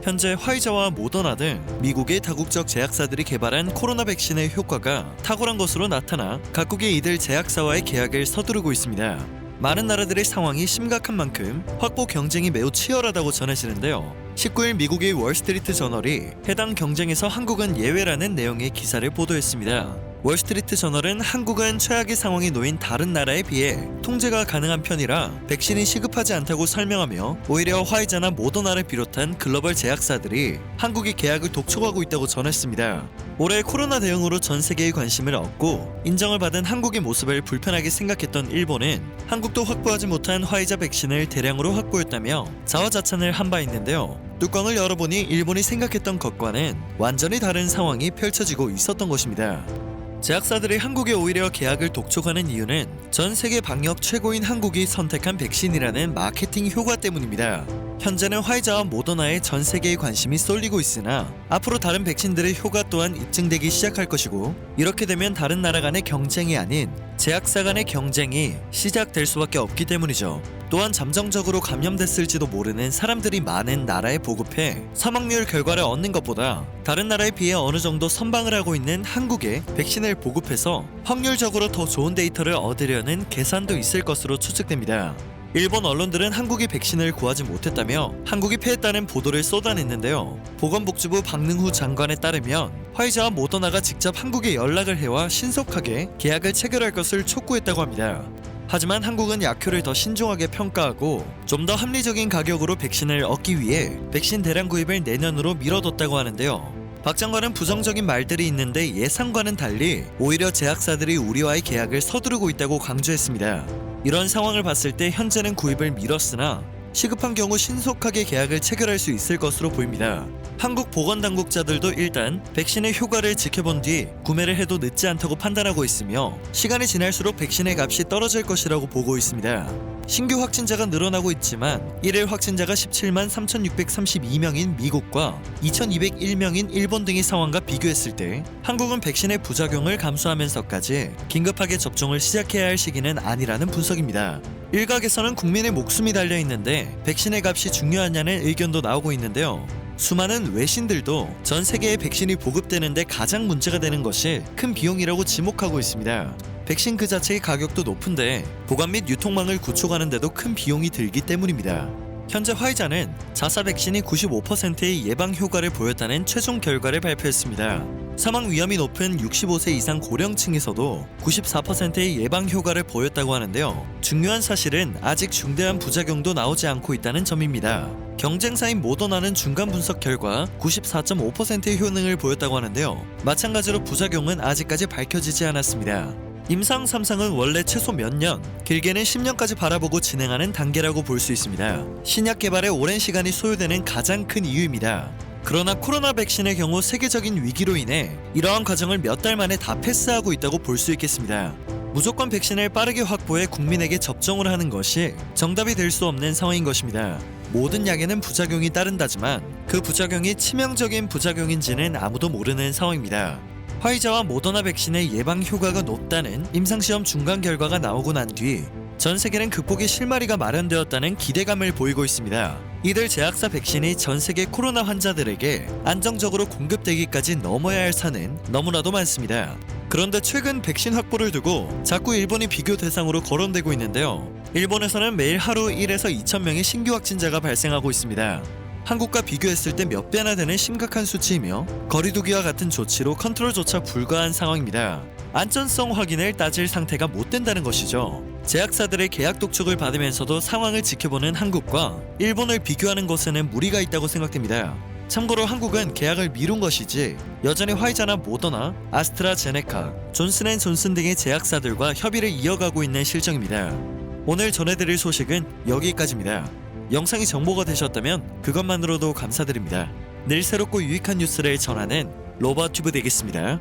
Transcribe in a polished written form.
현재 화이자와 모더나 등 미국의 다국적 제약사들이 개발한 코로나 백신의 효과가 탁월한 것으로 나타나 각국이 이들 제약사와의 계약을 서두르고 있습니다. 많은 나라들의 상황이 심각한 만큼 확보 경쟁이 매우 치열하다고 전해지는데요. 19일 미국의 월스트리트 저널이 해당 경쟁에서 한국은 예외라는 내용의 기사를 보도했습니다. 월스트리트 저널은 한국은 최악의 상황에 놓인 다른 나라에 비해 통제가 가능한 편이라 백신이 시급하지 않다고 설명하며 오히려 화이자나 모더나를 비롯한 글로벌 제약사들이 한국의 계약을 독촉하고 있다고 전했습니다. 올해 코로나 대응으로 전 세계의 관심을 얻고 인정을 받은 한국의 모습을 불편하게 생각했던 일본은 한국도 확보하지 못한 화이자 백신을 대량으로 확보했다며 자화자찬을 한 바 있는데요. 뚜껑을 열어보니 일본이 생각했던 것과는 완전히 다른 상황이 펼쳐지고 있었던 것입니다. 제약사들이 한국에 오히려 계약을 독촉하는 이유는 전 세계 방역 최고인 한국이 선택한 백신이라는 마케팅 효과 때문입니다. 현재는 화이자와 모더나에 전 세계의 관심이 쏠리고 있으나 앞으로 다른 백신들의 효과 또한 입증되기 시작할 것이고, 이렇게 되면 다른 나라 간의 경쟁이 아닌 제약사 간의 경쟁이 시작될 수밖에 없기 때문이죠. 또한 잠정적으로 감염됐을지도 모르는 사람들이 많은 나라에 보급해 사망률 결과를 얻는 것보다 다른 나라에 비해 어느 정도 선방을 하고 있는 한국에 백신을 보급해서 확률적으로 더 좋은 데이터를 얻으려는 계산도 있을 것으로 추측됩니다. 일본 언론들은 한국이 백신을 구하지 못했다며 한국이 패했다는 보도를 쏟아냈는데요. 보건복지부 박능후 장관에 따르면 화이자와 모더나가 직접 한국에 연락을 해와 신속하게 계약을 체결할 것을 촉구했다고 합니다. 하지만 한국은 약효를 더 신중하게 평가하고 좀 더 합리적인 가격으로 백신을 얻기 위해 백신 대량 구입을 내년으로 미뤄뒀다고 하는데요. 박 장관은 부정적인 말들이 있는데 예상과는 달리 오히려 제약사들이 우리와의 계약을 서두르고 있다고 강조했습니다. 이런 상황을 봤을 때 현재는 구입을 미뤘으나 시급한 경우 신속하게 계약을 체결할 수 있을 것으로 보입니다. 한국 보건당국자들도 일단 백신의 효과를 지켜본 뒤 구매를 해도 늦지 않다고 판단하고 있으며 시간이 지날수록 백신의 값이 떨어질 것이라고 보고 있습니다. 신규 확진자가 늘어나고 있지만 일일 확진자가 17만 3,632명인 미국과 2,201명인 일본 등의 상황과 비교했을 때 한국은 백신의 부작용을 감수하면서까지 긴급하게 접종을 시작해야 할 시기는 아니라는 분석입니다. 일각에서는 국민의 목숨이 달려있는데 백신의 값이 중요하냐는 의견도 나오고 있는데요. 수많은 외신들도 전 세계에 백신이 보급되는데 가장 문제가 되는 것이 큰 비용이라고 지목하고 있습니다. 백신 그 자체의 가격도 높은데 보관 및 유통망을 구축하는 데도 큰 비용이 들기 때문입니다. 현재 화이자는 자사 백신이 95%의 예방 효과를 보였다는 최종 결과를 발표했습니다. 사망 위험이 높은 65세 이상 고령층에서도 94%의 예방 효과를 보였다고 하는데요. 중요한 사실은 아직 중대한 부작용도 나오지 않고 있다는 점입니다. 경쟁사인 모더나는 중간 분석 결과 94.5%의 효능을 보였다고 하는데요. 마찬가지로 부작용은 아직까지 밝혀지지 않았습니다. 임상 3상은 원래 최소 몇 년, 길게는 10년까지 바라보고 진행하는 단계라고 볼 수 있습니다. 신약 개발에 오랜 시간이 소요되는 가장 큰 이유입니다. 그러나 코로나 백신의 경우 세계적인 위기로 인해 이러한 과정을 몇 달 만에 다 패스하고 있다고 볼 수 있겠습니다. 무조건 백신을 빠르게 확보해 국민에게 접종을 하는 것이 정답이 될 수 없는 상황인 것입니다. 모든 약에는 부작용이 따른다지만 그 부작용이 치명적인 부작용인지는 아무도 모르는 상황입니다. 화이자와 모더나 백신의 예방 효과가 높다는 임상시험 중간 결과가 나오고 난 뒤 전 세계는 극복의 실마리가 마련되었다는 기대감을 보이고 있습니다. 이들 제약사 백신이 전 세계 코로나 환자들에게 안정적으로 공급되기까지 넘어야 할 산은 너무나도 많습니다. 그런데 최근 백신 확보를 두고 자꾸 일본이 비교 대상으로 거론되고 있는데요. 일본에서는 매일 하루 1에서 2,000명의 신규 확진자가 발생하고 있습니다. 한국과 비교했을 때 몇 배나 되는 심각한 수치이며 거리두기와 같은 조치로 컨트롤조차 불가한 상황입니다. 안전성 확인을 따질 상태가 못 된다는 것이죠. 제약사들의 계약 독촉을 받으면서도 상황을 지켜보는 한국과 일본을 비교하는 것에는 무리가 있다고 생각됩니다. 참고로 한국은 계약을 미룬 것이지 여전히 화이자나 모더나, 아스트라제네카, 존슨앤존슨 등의 제약사들과 협의를 이어가고 있는 실정입니다. 오늘 전해드릴 소식은 여기까지입니다. 영상이 정보가 되셨다면 그것만으로도 감사드립니다. 늘 새롭고 유익한 뉴스를 전하는 로버튜브 되겠습니다.